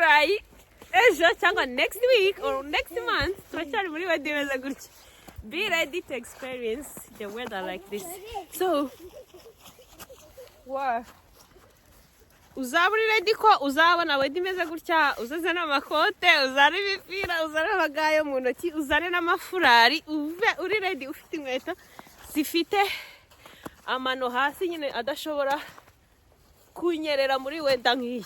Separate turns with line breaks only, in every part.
Burayi ejo cyangwa next week or next month turacyari muri wedding gutya. Be ready to experience the weather like this. So wow, uzaburi ready ko uzabona wedding imeze gutya, uzazana amakote, uzana imipira, uzana amagayo mu ntoki, uzana n'amafurari, uri ready ufite inkweto zifite amano hasi nyine adashobora kunyerera muri wenda nk'iyi.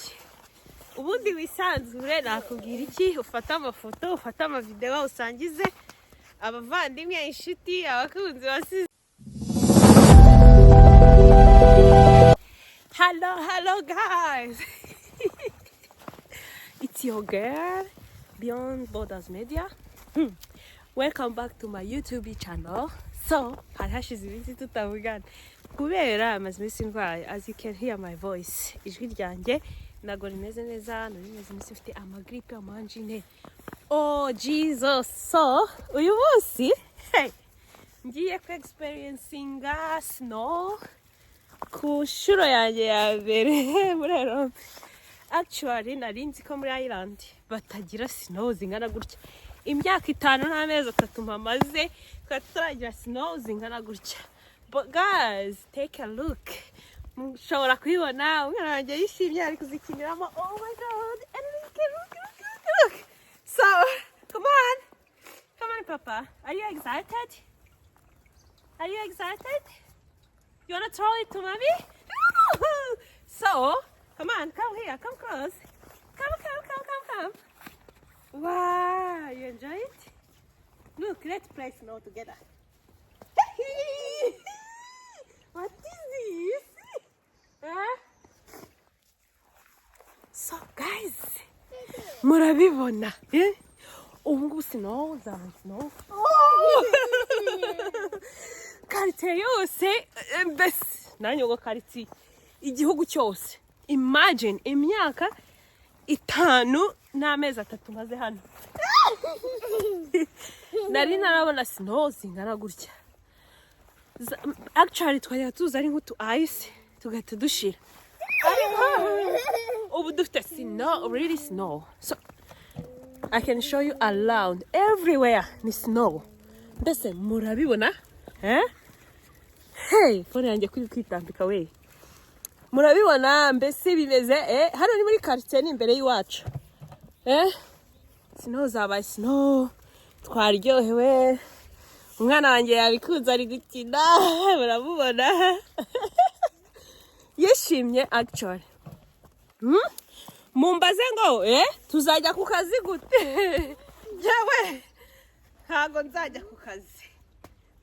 Ubundi wisanzure nakubwira iki, ufata amafoto, ufata amavideo usangize abavandimwe, inshuti, abakunzi basize. Hello guys. It's your girl Beyond Borders Media. Welcome back to my YouTube channel. So, harashize ibintu tutavugana kubera amazimisi ndwaye. As you can hear my voice, ijwi ryanjye nago rimeze neza, narimeze imisi mfite amagripe, amanjine. Oh Jesus. So uyu munsi ngiye ku experiencing snow ku shuro yanjye ya mbere muri Europe. Actually narinzi ko muri Ireland batagira snow zingana gutya. Imyaka 5 n'amezi 3 mpamaze turagira snow zingana gutya. But guys, take a look. Mushobora kwibona umwana wanjye yishimye ari kuzikiniramo. Oh my god, and look. So come on Papa, are you excited? You wanna throw it to mommy? So come on, come here, come close. Come. Wow, you enjoy it? Look, let's play snow together. What is this? So guys, murabibona ubu snow snow karite yose mbese nanyogo kariti igihugu cyose. Imagine imyaka 5 n'amezi 3 maze hano nari narabona snow zingana gutya. Actually twajya tuza ari nk'utu ice tugahita dushira, ubu dufite snow, really snow. So I can show you around everywhere ni snow. Mbese murabibona hey, phone yanjye kuri kwitambika we. Murabibona mbese bimeze hano ni muri quartier ni imbere y'iwacu. Snow zabaye snow, twaryohewe. Umwana wanjye yabikunze ari gukina, murabubona. Yishimye actually. Mumbaze ngo tuzajya ku kazi gute? Yewe ntago nzajya ku kazi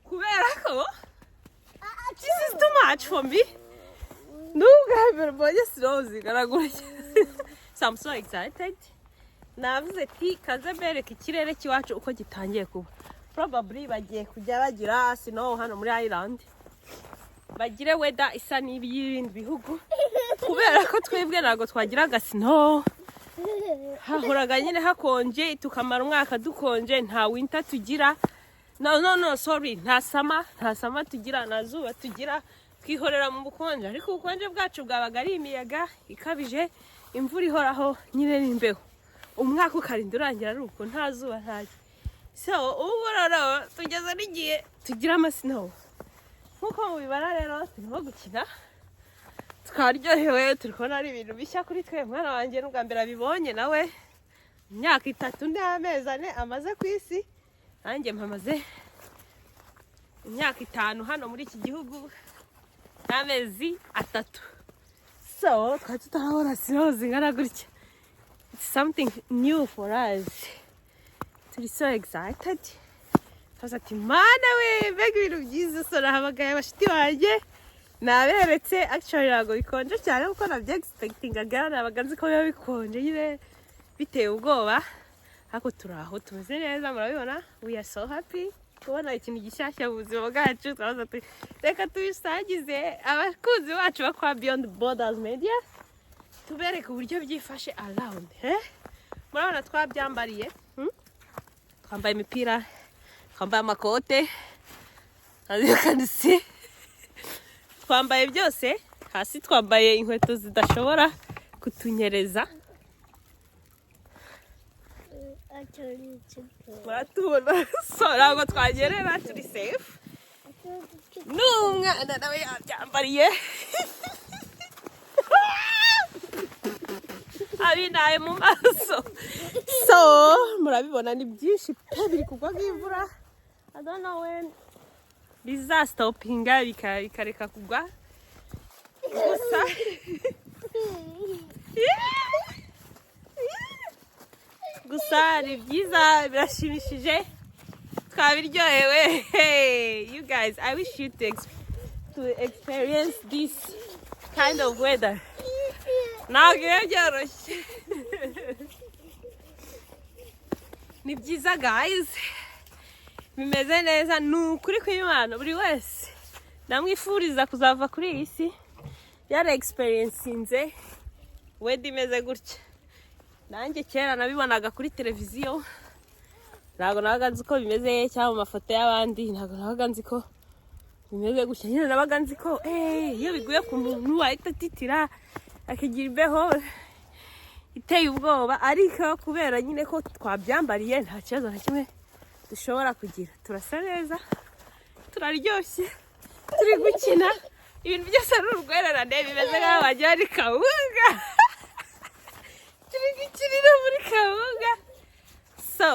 kubera ko this is too much for me. Nubwo mbonye snow zingana gutya. So I'm so excited. Navuze ati kaze bereka ikirere kiwacu uko gitangiye kuba. Probably bagiye kujya bagira snow hano muri Ireland. Bagire weather isa n'ibindi bihugu kubera ko twebwe nago twagiraga snow. Hahoraga nyine hakonje, tukamara umwaka dukonje, nta winter tugira. No, sorry, nta summer tugira, na zuba tugira, twihorera mu bukonje. Ariko ubukonje bwacu bwabaga ari imiyaga ikabije, imvura ihoraho nyine n'imbeho. Umwaka ukarinda urangira ari uko nta zuba ntaje. So ubu rero tugeze n'igihe tugira ama snow. Nkuko mubibara rero turimo gukina, twaryohewe, turi kubona ari ibintu bishya kuri twe. Mwana wanjye n'ubwa mbere abibonye nawe, imyaka 3 n'amezi 4 amaze ku isi, nanjye mpamaze imyaka 5 hano muri iki gihugu n'amezi 3. So twari tutarabona snow zingana gutya. It's something new for us. Turi so excited. Ati mana we, mbega ibintu byiza. So nahamagaye abashiti banjye naberetse. Actually ntabwo bikonje cyane kuko nabyo expectingaga, nabaga nzi ko biba bikonje nyine biteye ubwoba, ariko turaho tumeze neza. Murabibona, we are so happy kubona ikintu gishyashya mu buzima bwacu. Twaza reka tubisangize abakunzi bacu bakwa Beyond Borders Media, tubereke uburyo byifashe around. Murabona twabyambariye, twambaye imipira, twambaye amakote, kandi twambaye byose. Hasi twambaye inkweto zidashobora kutunyereza. muratubona so ntabwo twagerera turi safe n'umwana nawe yabyambariye abinaye mu maso so murabibona ni byinshi pe biri kugwa nk'imvura I don't know when bizastopinga bikareka kugwa gusa gusa ni byiza birashimishije twabiryohewe. Hey you guys, I wish you to experience this kind of weather. Ntabwo byoroshye ni byiza guys, bimeze neza ni ukuri kw'Imana. Buri wese ndamwifuriza kuzava kuri iyi si yara experiencinze weather imeze gutya. Nanjye kera nabibonaga kuri televiziyo, ntabwo nabaga nzi ko bimeze cyangwa mu mafoto y'abandi, ntabwo nabaga nzi ko bimeze gutya. Nyine nabaga nzi ko iyo biguye ku muntu ahita atitira akigira imbeho iteye ubwoba, ariko kubera nyine ko twabyambariye nta kibazo na kimwe dushobora kugira. Turasa neza, turaryoshye, turi gukina, ibintu byose ari urwererane bimeze nk'aho wagira ari Kabuga. Turi gukinira muri Kabuga. So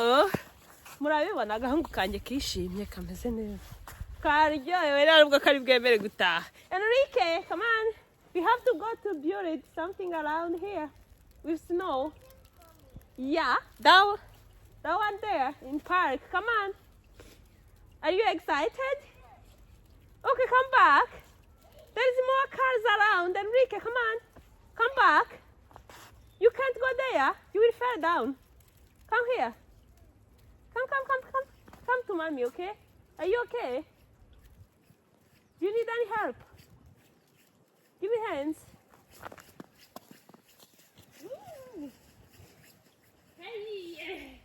murabibona agahungu kanjye kishimye kameze neza, karyohewe rero ubwo kari bwemere gutaha. Enrique, come on, we have to go to build something around here with snow. Yeah, that one there in park. Come on, are you excited? Okay, come back. There's more cars around. Enrique, come on, come back. You can't go there, you will fall down. Come here. Come to mommy, okay? Are you okay? Do you need any help? Give me hands. Hey.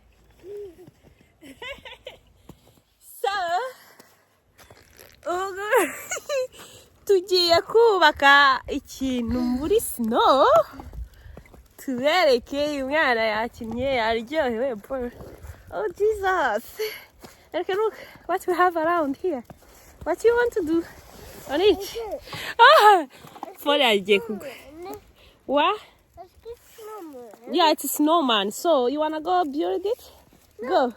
So, tugiye kubaka ikintu muri snow. Tubereke umwana yakinnye yaryohewe. Oh Jesus! Okay, look what we have around here. What do you want to do on it? Oh, for what? Yeah, it's a snowman. So you wanna go build it? Go.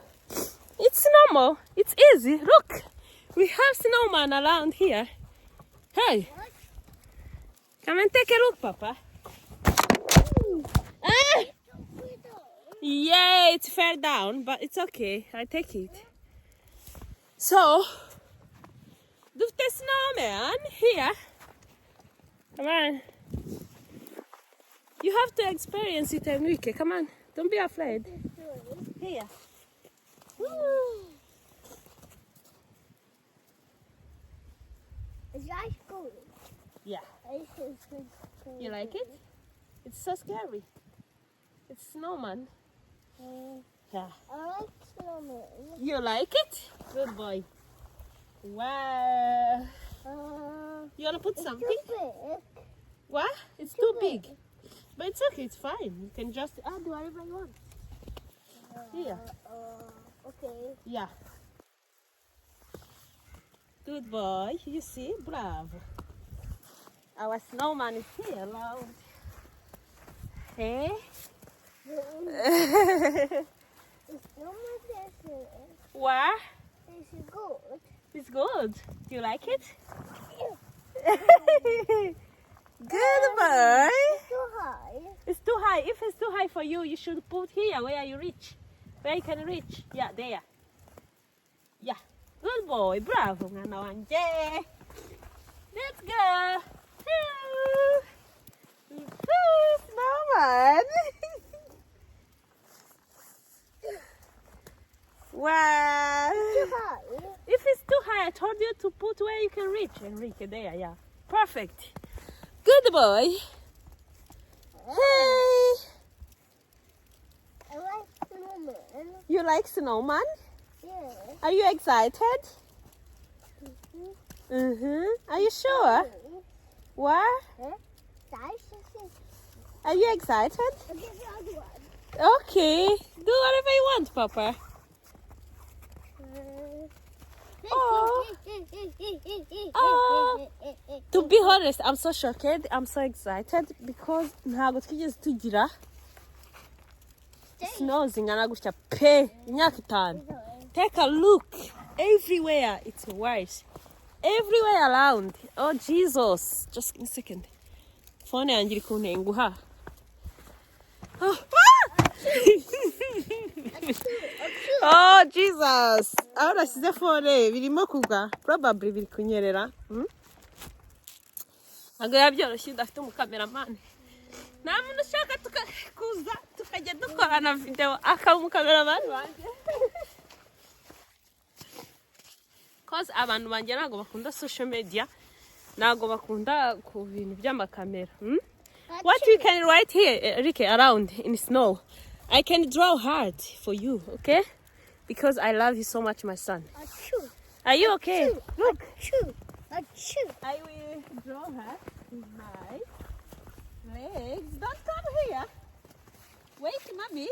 It's normal. It's easy. Look, we have snowman around here. Hey, come and take a look, Papa. Ah! Yeah, it fell down, but it's okay. I take it. So, the snowman here. Come on. You have to experience it, Enrique. Come on. Don't be afraid. Here. Woo.
Is that cool?
Yeah. You like it? It's so scary. It's snowman. Yeah.
I like snowman.
You like it? Good boy. Wow. You wanna put something?
Too big.
What? It's too big. But it's okay. It's fine. You can just add whatever you want. Here.
Okay.
Yeah. Good boy. You see? Bravo. Our snowman is here, loud. Hey? What?
It's good.
It's good. You like it?
Yeah.
Good boy.
It's too high.
It's too high. If it's too high for you, you should put here where you reach. Where you can reach. Yeah, there. Yeah. Good boy. Bravo, mwana wanje. Let's go. Snowman. Wow.
Too high.
If it's too high, I told you to put where you can reach. Enrique, there, yeah. Perfect. Good boy. Hey.
I like snowman.
You like snowman?
Yeah.
Are you excited? Are you sure? What? Are you excited? Okay. Do whatever you want, Papa. To be honest, I'm so shocked. I'm so excited because ntabwo twigeze tugira snow zingana gutya pe imyaka itanu. Take a look. Everywhere it's white. Everywhere around. Oh Jesus. Just in a second. Phone yanjye iri kuntenguha. Oh. Oh Jesus. Aho nashyize phone birimo kugwa. Probably biri kunyerera. Ntabwo yabyoroshye udafite umukameraman. Nta muntu ushaka kuza tukajya dukorana video akaba umukameraman wanjye. Cause abantu banjye ntabwo bakunda social media. Ntabwo bakunda ku bintu by'amakamera. What we can write here, Ricky, around in snow. I can draw hard for you, okay? Because I love you so much, my son. Are you okay? Look. I will draw her my legs. Don't come here. Wait, mommy.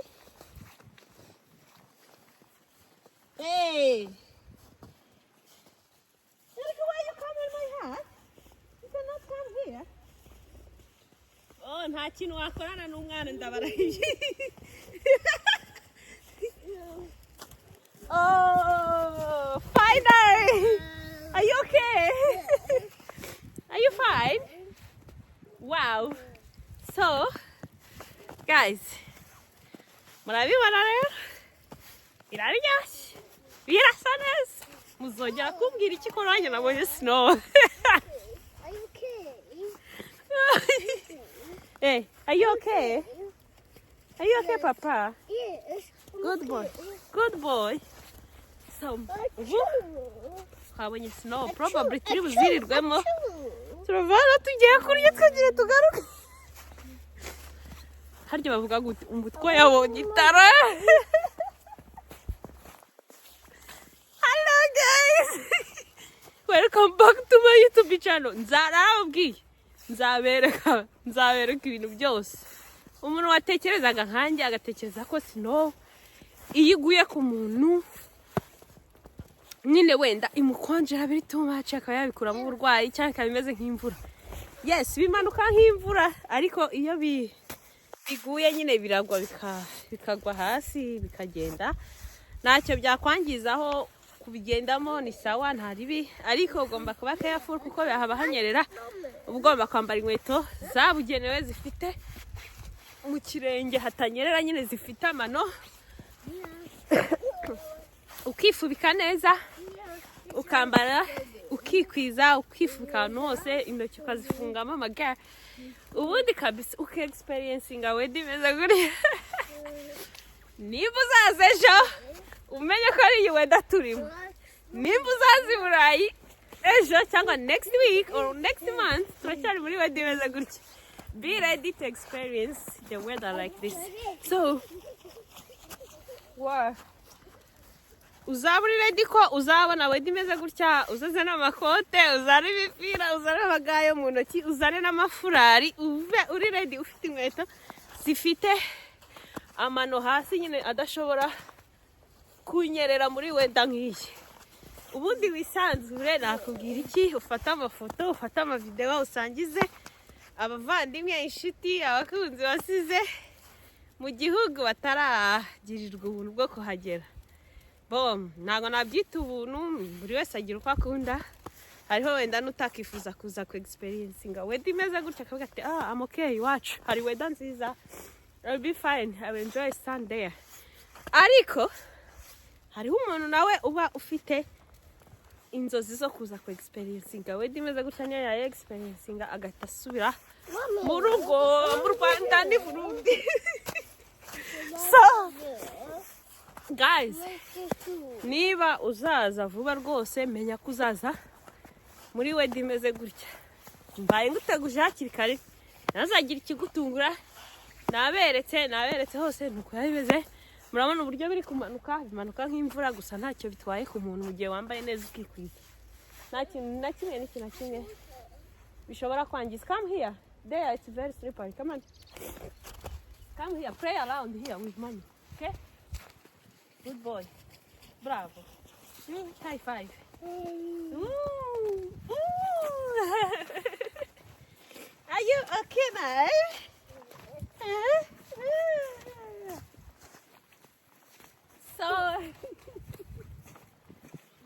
Hey. Why you come in my hat? You cannot come here. Oh, nta kintu wakorana n'umwana ndabarahiye. Oh, finally! Are you okay? Are you fine? Wow. So, guys, murabibona rero? Iraryoshye. Birasa neza. Muzongera kumbwira iki ko nanjye nabonye snow.
Are you okay?
Hey, are you okay? Are you okay, Papa?
Yes.
Good boy. Good boy. So, habonye snow. Probably turi buzirirwemo. Turavana tugiye kurya twagiye tugaruka. Harya bavuga gute umutwe yabonye itara. Hello guys. Welcome back to my YouTube channel. Nzabereka ibintu byose. Umuntu watekerezaga nkanjye agatekereza ko snow iyiguye ku muntu nyine wenda imukonjera biri too much akaba yabikuramo uburwayi cyangwa kabimeze nk'imvura. Yes, bimanuka nk'imvura ariko iyo biguye nyine biragwa bikagwa hasi bikagenda. Ntacyo byakwangizaho kubigendamo ni sawa nta ribi ariko ugomba kuba careful kuko haba hanyerera. Ugomba kwambara inkweto zabugenewe zifite mu kirenge hatanyerera nyine zifite amano. Ukifubika neza ukambara ukikwiza ukifubika ahantu hose intoki ukazifungamo amaga ubundi kabisa uke-experiencinga wedi meza guriya. Niba uzaza ejo umenye ko ari weda turimo. Niba uzaza i Burayi ejo cyangwa next week or next month turacyari muri wedi meza gutya. Be ready to experience the weather like this. So, wow. Uzaburi ready ko uzabona wedi meza gutya, uzaze n'amakote, uzane imipira, uzane amagayo mu ntoki, uzane n'amafurari, uri ready ufite inkweto zifite amano hasi nyine adashobora kunyerera muri wenda nk'iyi. Ubundi wisanzure nakubwira iki, ufata amafoto, ufata amavideo usangize abavandimwe inshuti abakunzi basize mu gihugu bataragirirwa ubuntu bwo kuhagera. Bom, ntago nabyita ubuntu, buri wese agira uko akunda. Hariho wenda nutakifuza kuza ku experiencinga wedi meza gutya akavuga ati I'm okay iwacu hari weda nziza, I'll be fine, I will enjoy sun there. Ariko hariho umuntu nawe uba ufite inzozi zo kuza ku experiencinga wedi meza gutya niyo ya experiencinga agahita asubira mu rugo mu Rwanda ni Burundi. So guys, niba uzaza vuba rwose menya ko uzaza muri wedi meze gutya. Mbaye nguteguje hakiri kare nazagira ikigutungura. Naberetse hose nuko yabimeze. Murabona uburyo biri kumanuka bimanuka nk'imvura gusa ntacyo bitwaye ku muntu mu gihe wambaye neza ukikwiza. Nta kintu na kimwe bishobora kwangiza. Come here. There it's very slippery. Come on. Come here. Play around here with mommy. Okay? Good boy. Bravo. High five. Ooh. Ooh. Are you okay, man? So,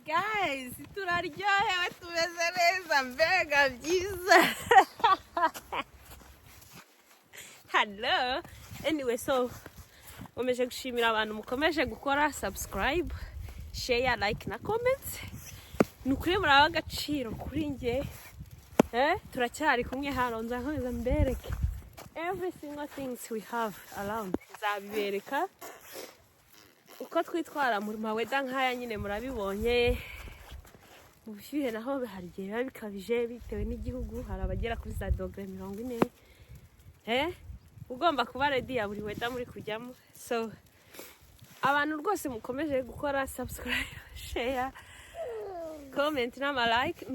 guys, turaryohewe tumeze neza mbega byiza. Hello. Anyway, so umeje gushimira abantu mukomeje gukora subscribe, share, like na comment. Nukuri muraho agaciro kuri nge. Turacyari kumwe hano nzakomeza mbereke every single things we have around. Nzabibereka uko twitwara muri maweda nkaya nyine murabibonye. Mu bushyuhe naho hari igihe biba bikabije bitewe n'igihugu, hari abagera kuri za dogere 40. Ugomba kuba ready ya buri weda muri kujyamo. So abantu rwose mukomeje gukora subscribe, share, comment na like,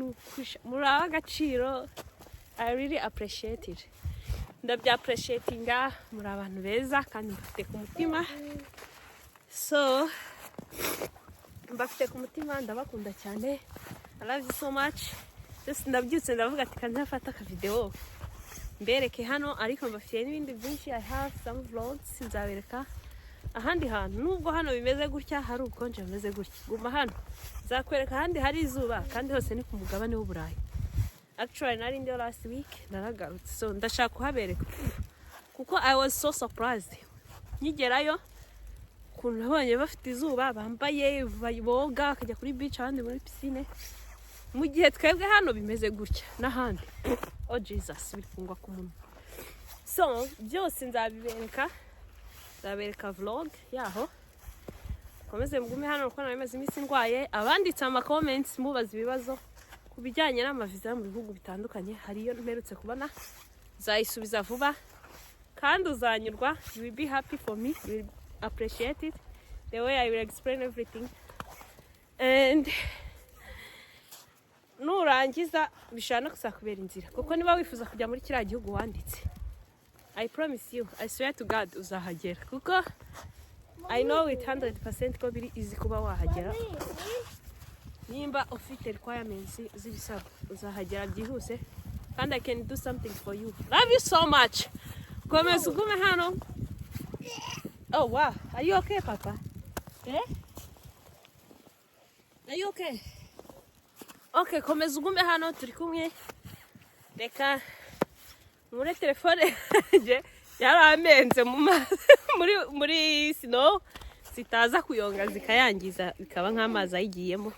muraho agaciro. I really appreciate it. Ndabya appreciatinga, muri abantu beza kandi mbafite ku mutima. So mbafite ku mutima, ndabakunda cyane. I love you so much. Just ndabyutse ndavuga ati kanza fata ka video mbereke hano, ariko mbafite n'ibindi byinshi. I have some vlogs nzabereka ahandi hantu. Nubwo hano bimeze gutya, hari ukonje bimeze gutya, guma hano nzakwereka ahandi hari izuba kandi hose ni ku mugabane w'Uburayi. Actually nari ndi last week naragarutse, so ndashaka kuhabereka kuko I was so surprised nkigerayo kuntu nabonye bafite izuba, bambaye boga akajya kuri beach ahandi muri piscine, mu gihe twebwe hano bimeze gutya n'ahandi. Oh Jesus, bikungwa ku muntu. So byose nzabibereka vlog yaho. Komeze mugume hano uko nabimeze iminsi ndwaye. Abanditse ama comments mubaza ibibazo kubijyanye n'amaviza mu bihugu bitandukanye, hariyo mperutse kubona, zayisubiza vuba kandi uzanyurwa. You will be happy for me, you will appreciate it the way I will explain everything. And nurangiza bishana kusakubera inzira, kuko niba wifuza kujya muri kiriya gihugu wanditse, I promise you, I swear to God uzahagera, kuko I know it 100% ko biri easy kuba wahagera nimba ufite requirements z'ibisabwa. Uzahagera byihuse kandi I can do something for you. Love you so much. Komeza ugume hano. Oh wow, are you okay papa? Are you okay? Okay, komeza ugume hano turi kumwe. Reka muri telefone je yaramenze muri snow sitaza kuyonga zikayangiza bikaba nk'amazi ayigiyemo.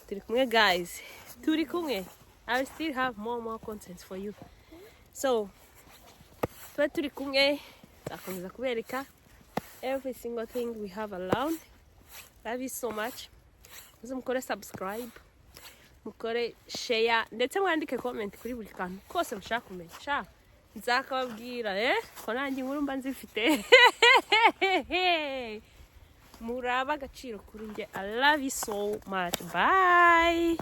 Turi kumwe guys, turi kumwe. I will still have more content for you. So turi kumwe, ndakomeza kubereka every single thing we have around. Love you so much. Mukore subscribe, mukore share, ndetse mwandike comment kuri buri kantu kose mushaka kumenya. Nzakababwira ko nanjye inkuru mba nzifite. Muraba agaciro kuri nge. I love you so much. Bye.